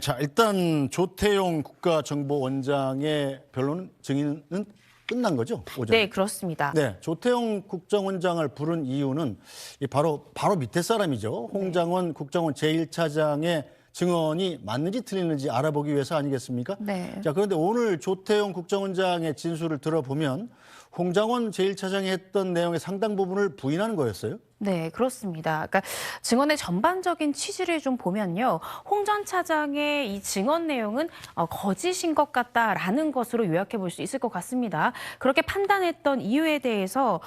자, 일단 조태용 국가정보원장의 변론 증인은 끝난 거죠? 오전. 네, 그렇습니다. 네, 조태용 국정원장을 부른 이유는 바로 밑에 사람이죠. 홍장원 국정원 제1차장의 증언이 맞는지 틀리는지 알아보기 위해서 아니겠습니까? 네. 자, 그런데 오늘 조태용 국정원장의 진술을 들어보면 홍장원 제1차장이 했던 내용의 상당 부분을 부인하는 거였어요? 네, 그렇습니다. 그러니까 증언의 전반적인 취지를 좀 보면요. 홍 전 차장의 이 증언 내용은 거짓인 것 같다라는 것으로 요약해 볼 수 있을 것 같습니다. 그렇게 판단했던 이유에 대해서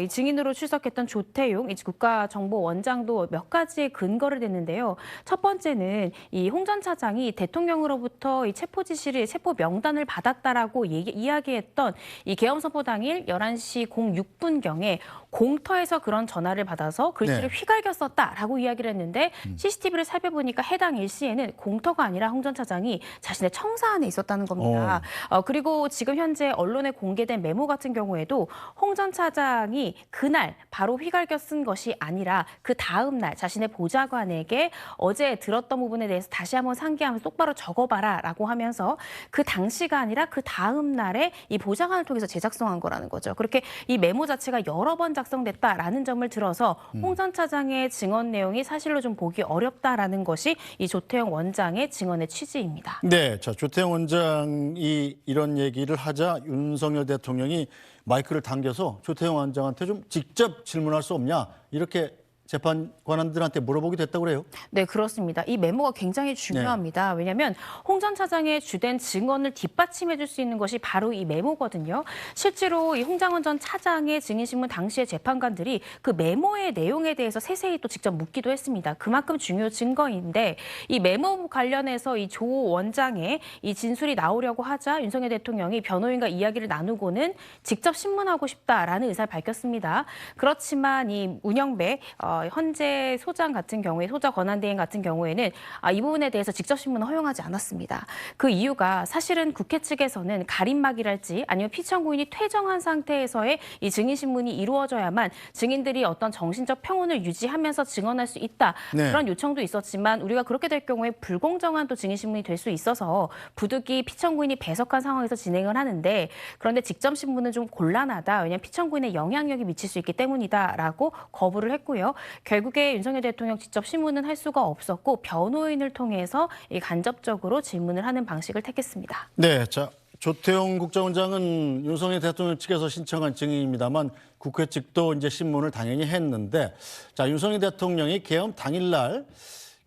이 증인으로 출석했던 조태용 이 국가정보원장도 몇 가지의 근거를 댔는데요. 첫 번째는 이 홍 전 차장이 대통령으로부터 이 체포 지시를 체포 명단을 받았다라고 이야기했던 이 계엄선포 당일 11시 06분경에 공터에서 그런 전화를 받아서 글씨를 휘갈겼었다라고 이야기를 했는데 CCTV를 살펴보니까 해당 일시에는 공터가 아니라 홍 전 차장이 자신의 청사 안에 있었다는 겁니다. 그리고 지금 현재 언론에 공개된 메모 같은 경우에도 홍 전 차장이 그날 바로 휘갈겨 쓴 것이 아니라 그 다음 날 자신의 보좌관에게 어제 들었던 부분에 대해서 다시 한번 상기하면서 똑바로 적어봐라라고 하면서 그 당시가 아니라 그 다음 날에 이 보좌관을 통해서 제작성한 거라는 거죠. 그렇게 이 메모 자체가 여러 번 작성됐다라는 점을 들어서 홍 전 차장의 증언 내용이 사실로 좀 보기 어렵다라는 것이 이 조태용 원장의 증언의 취지입니다. 네, 자, 조태용 원장이 이런 얘기를 하자 윤석열 대통령이 마이크를 당겨서 조태용 원장한테 좀 직접 질문할 수 없냐 이렇게 재판관한들한테 물어보게 됐다고 그래요. 네, 그렇습니다. 이 메모가 굉장히 중요합니다. 왜냐하면 홍 전 차장의 주된 증언을 뒷받침해 줄 수 있는 것이 바로 이 메모거든요. 실제로 이 홍장원 전 차장의 증인신문 당시의 재판관들이 그 메모의 내용에 대해서 세세히 또 직접 묻기도 했습니다. 그만큼 중요 증거인데 이 메모 관련해서 이 조 원장의 이 진술이 나오려고 하자 윤석열 대통령이 변호인과 이야기를 나누고는 직접 신문하고 싶다라는 의사를 밝혔습니다. 그렇지만 이 운영배 현재 소장 같은 경우에 소장 권한대행 같은 경우에는 이 부분에 대해서 직접 신문을 허용하지 않았습니다. 그 이유가 사실은 국회 측에서는 가림막이랄지 아니면 피청구인이 퇴정한 상태에서의 이 증인 신문이 이루어져야만 증인들이 어떤 정신적 평온을 유지하면서 증언할 수 있다. 그런 요청도 있었지만 우리가 그렇게 될 경우에 불공정한 또 증인 신문이 될 수 있어서 부득이 피청구인이 배석한 상황에서 진행을 하는데 그런데 직접 신문은 좀 곤란하다. 왜냐하면 피청구인의 영향력이 미칠 수 있기 때문이다라고 거부를 했고요. 결국에 윤석열 대통령 직접 신문은 할 수가 없었고 변호인을 통해서 간접적으로 질문을 하는 방식을 택했습니다. 네, 자, 조태용 국정원장은 윤석열 대통령 측에서 신청한 증인입니다만 국회 측도 이제 신문을 당연히 했는데, 자, 윤석열 대통령이 계엄 당일날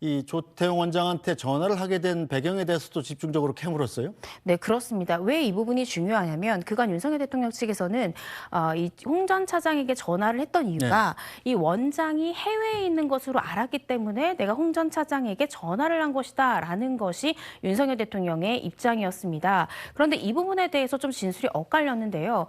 이 조태용 원장한테 전화를 하게 된 배경에 대해서도 집중적으로 캐물었어요? 네, 그렇습니다. 왜 이 부분이 중요하냐면 그간 윤석열 대통령 측에서는 이 홍 전 차장에게 전화를 했던 이유가 이 원장이 해외에 있는 것으로 알았기 때문에 내가 홍 전 차장에게 전화를 한 것이다라는 것이 윤석열 대통령의 입장이었습니다. 그런데 이 부분에 대해서 좀 진술이 엇갈렸는데요.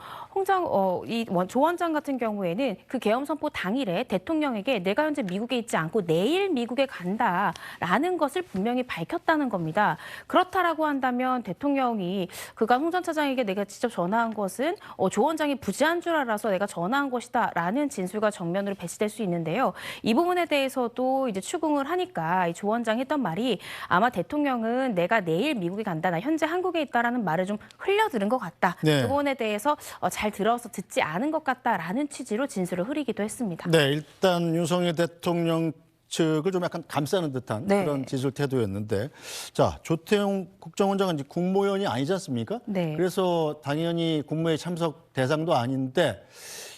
조 원장 같은 경우에는 그 계엄 선포 당일에 대통령에게 내가 현재 미국에 있지 않고 내일 미국에 간다. 라는 것을 분명히 밝혔다는 겁니다. 그렇다라고 한다면 대통령이 그간 홍 전 차장에게 내가 직접 전화한 것은 조 원장이 부재한 줄 알아서 내가 전화한 것이다라는 진술과 정면으로 배치될 수 있는데요. 이 부분에 대해서도 이제 추궁을 하니까 이 조 원장이 했던 말이 아마 대통령은 내가 내일 미국에 간다, 나 현재 한국에 있다라는 말을 좀 흘려들은 것 같다. 그 부분에 대해서 잘 들어서 듣지 않은 것 같다라는 취지로 진술을 흐리기도 했습니다. 네, 일단 윤석열 대통령 측을 좀 약간 감싸는 듯한 그런 진술 태도였는데, 자, 조태용 국정원장은 이제 국무위원이 아니지 않습니까? 그래서 당연히 국무회의 참석 대상도 아닌데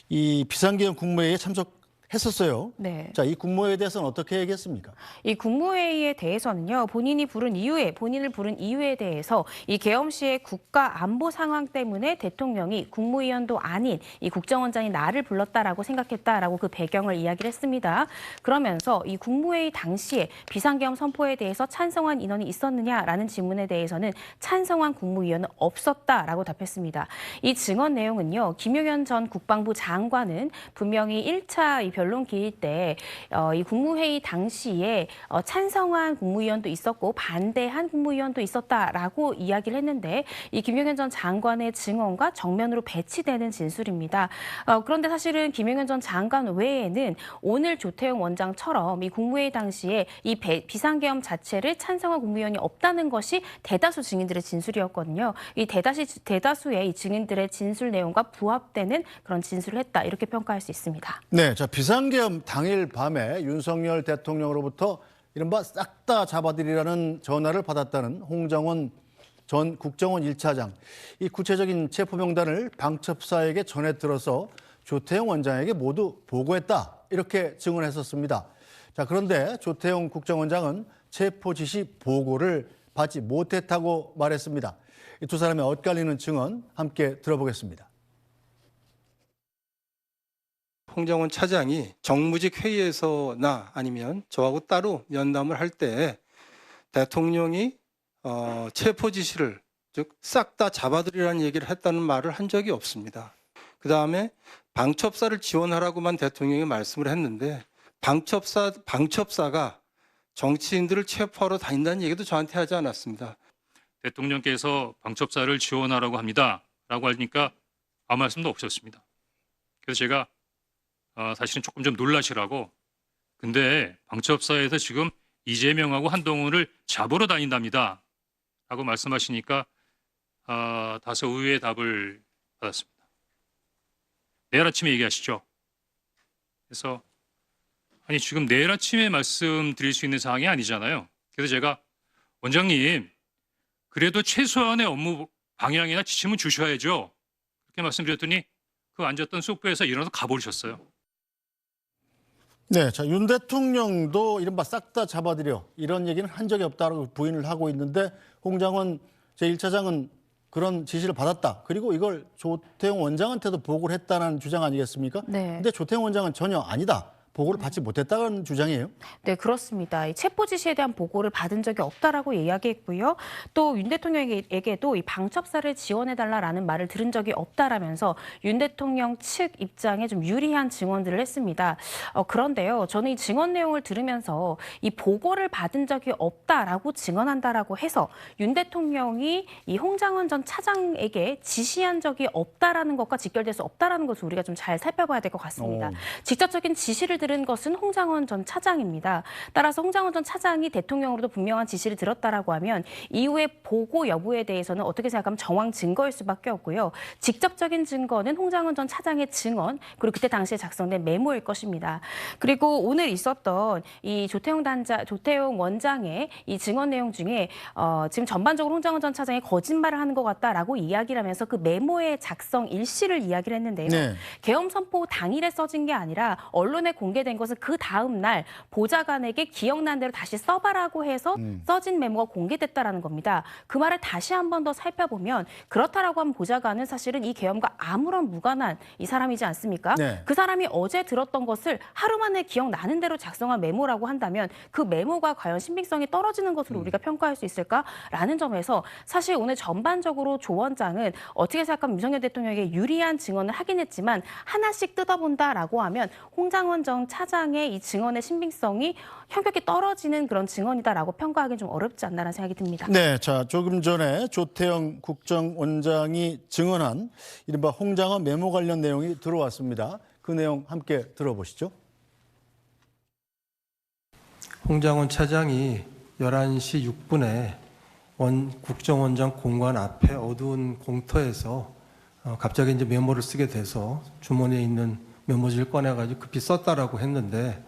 이 비상계엄 국무회의에 참석했었어요. 자, 이 국무회의에 대해서는 어떻게 얘기했습니까? 이 국무회의에 대해서는요, 본인을 부른 이유에 대해서 이 계엄 시의 국가 안보 상황 때문에 대통령이 국무위원도 아닌 이 국정원장이 나를 불렀다라고 생각했다라고 그 배경을 이야기를 했습니다. 그러면서 이 국무회의 당시에 비상계엄 선포에 대해서 찬성한 인원이 있었느냐라는 질문에 대해서는 찬성한 국무위원은 없었다라고 답했습니다. 이 증언 내용은요, 김용현 전 국방부 장관은 분명히 1차 이 변론 기일 때 이 국무회의 당시에 찬성한 국무위원도 있었고 반대한 국무위원도 있었다라고 이야기를 했는데 이 김용현 전 장관의 증언과 정면으로 배치되는 진술입니다. 그런데 사실은 김용현 전 장관 외에는 오늘 조태용 원장처럼 이 국무회의 당시에 이 비상계엄 자체를 찬성한 국무위원이 없다는 것이 대다수 증인들의 진술이었거든요. 이 대다수의 이 증인들의 진술 내용과 부합되는 그런 진술을 했다 이렇게 평가할 수 있습니다. 네, 자 비상계엄 당일 밤에 윤석열 대통령으로부터 이른바 싹 다 잡아들이라는 전화를 받았다는 홍장원 전 국정원 1차장. 이 구체적인 체포 명단을 방첩사에게 전해 들어서 조태용 원장에게 모두 보고했다 이렇게 증언했었습니다. 자 그런데 조태용 국정원장은 체포 지시 보고를 받지 못했다고 말했습니다. 이 두 사람의 엇갈리는 증언 함께 들어보겠습니다. 홍장원 차장이 정무직 회의에서나 아니면 저하고 따로 면담을 할 때 대통령이 체포 지시를 즉 싹 다 잡아들이라는 얘기를 했다는 말을 한 적이 없습니다. 그다음에 방첩사를 지원하라고만 대통령이 말씀을 했는데 방첩사가 정치인들을 체포하러 다닌다는 얘기도 저한테 하지 않았습니다. 대통령께서 방첩사를 지원하라고 합니다. 라고 하니까 아무 말씀도 없었습니다. 그래서 제가 사실은 조금 좀 놀라시라고 근데 방첩사에서 지금 이재명하고 한동훈을 잡으러 다닌답니다. 라고 말씀하시니까 다소 의외의 답을 받았습니다. 내일 아침에 얘기하시죠. 그래서 아니 지금 내일 아침에 말씀드릴 수 있는 사항이 아니잖아요. 그래서 제가 원장님 그래도 최소한의 업무 방향이나 지침은 주셔야죠. 그렇게 말씀드렸더니 그 앉았던 소파에서 일어나서 가버리셨어요. 네, 자, 윤 대통령도 이른바 싹 다 잡아들여 이런 얘기는 한 적이 없다고 부인을 하고 있는데 홍장원 제1차장은 그런 지시를 받았다. 그리고 이걸 조태용 원장한테도 보고를 했다는 주장 아니겠습니까? 네. 근데 조태용 원장은 전혀 아니다. 보고를 받지 못했다는 주장이에요? 네, 그렇습니다. 이 체포 지시에 대한 보고를 받은 적이 없다라고 이야기했고요. 또 윤 대통령에게도 이 방첩사를 지원해달라라는 말을 들은 적이 없다라면서 윤 대통령 측 입장에 좀 유리한 증언들을 했습니다. 그런데요, 저는 이 증언 내용을 들으면서 이 보고를 받은 적이 없다라고 증언한다라고 해서 윤 대통령이 이 홍장원 전 차장에게 지시한 적이 없다라는 것과 직결될 수 없다라는 것을 우리가 좀 잘 살펴봐야 될 것 같습니다. 직접적인 지시를 들은 것은 홍장원 전 차장입니다. 따라서 홍장원 전 차장이 대통령으로도 분명한 지시를 들었다라고 하면 이후에 보고 여부에 대해서는 어떻게 생각하면 정황 증거일 수밖에 없고요. 직접적인 증거는 홍장원 전 차장의 증언 그리고 그때 당시에 작성된 메모일 것입니다. 그리고 오늘 있었던 이 조태용 원장의 이 증언 내용 중에 지금 전반적으로 홍장원 전 차장이 거짓말을 하는 것 같다라고 이야기를 하면서 그 메모의 작성 일시를 이야기를 했는데요. 네. 계엄 선포 당일에 써진 게 아니라 언론에 공개된 것은 그 다음 날 보좌관에게 기억난 대로 다시 써봐라고 해서 써진 메모가 공개됐다라는 겁니다. 그 말을 다시 한 번 더 살펴보면 그렇다라고 하면 보좌관은 사실은 이 계엄과 아무런 무관한 이 사람이지 않습니까? 네. 그 사람이 어제 들었던 것을 하루 만에 기억나는 대로 작성한 메모라고 한다면 그 메모가 과연 신빙성이 떨어지는 것으로 우리가 평가할 수 있을까라는 점에서 사실 오늘 전반적으로 조 원장은 어떻게 생각하면 윤석열 대통령에게 유리한 증언을 하긴 했지만 하나씩 뜯어본다라고 하면 홍장원 전 차장의 이 증언의 신빙성이 현격히 떨어지는 그런 증언이다라고 평가하기는 좀 어렵지 않나라는 생각이 듭니다. 네, 자 조금 전에 조태용 국정원장이 증언한 이른바 홍장원 메모 관련 내용이 들어왔습니다. 그 내용 함께 들어보시죠. 홍장원 차장이 11시 6분에 국정원장 공관 앞에 어두운 공터에서 갑자기 이제 메모를 쓰게 돼서 주머니에 있는 메모지를 꺼내가지고 급히 썼다라고 했는데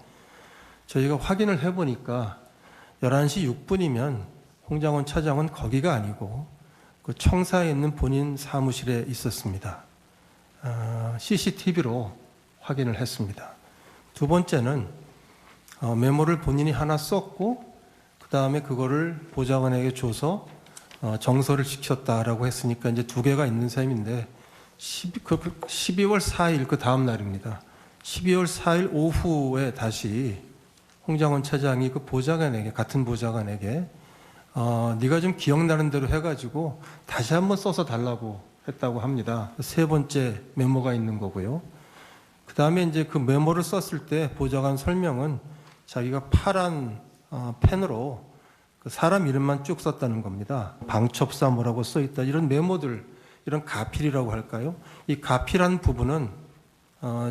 저희가 확인을 해보니까 11시 6분이면 홍장원 차장은 거기가 아니고 그 청사에 있는 본인 사무실에 있었습니다. CCTV로 확인을 했습니다. 두 번째는 메모를 본인이 하나 썼고 그 다음에 그거를 보좌관에게 줘서 정서를 시켰다라고 했으니까 이제 두 개가 있는 셈인데 12월 4일 그 다음 날입니다. 12월 4일 오후에 다시 홍장원 차장이 그 보좌관에게 같은 보좌관에게 네가 좀 기억나는 대로 해가지고 다시 한번 써서 달라고 했다고 합니다. 세 번째 메모가 있는 거고요. 그다음에 이제 그 메모를 썼을 때 보좌관 설명은 자기가 파란 펜으로 그 사람 이름만 쭉 썼다는 겁니다. 방첩사 뭐라고 써 있다. 이런 메모들, 이런 가필이라고 할까요? 이 가필한 부분은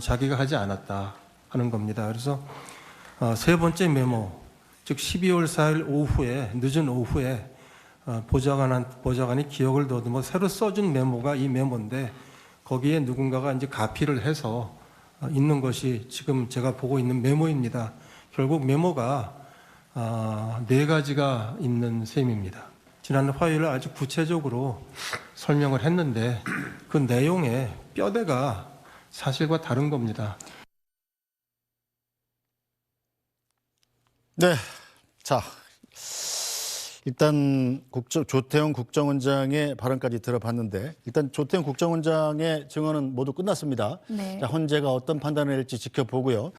자기가 하지 않았다 하는 겁니다. 그래서 세 번째 메모, 즉 12월 4일 오후에, 늦은 오후에 보좌관이 기억을 더듬어 새로 써준 메모가 이 메모인데, 거기에 누군가가 이제 가필을 해서 있는 것이 지금 제가 보고 있는 메모입니다. 결국 메모가 4가지가 있는 셈입니다. 지난 화요일 아주 구체적으로 설명을 했는데 그 내용의 뼈대가 사실과 다른 겁니다. 네. 자, 일단 조태용 국정원장의 발언까지 들어봤는데, 일단 조태용 국정원장의 증언은 모두 끝났습니다. 네. 자, 헌재가 어떤 판단을 할지 지켜보고요.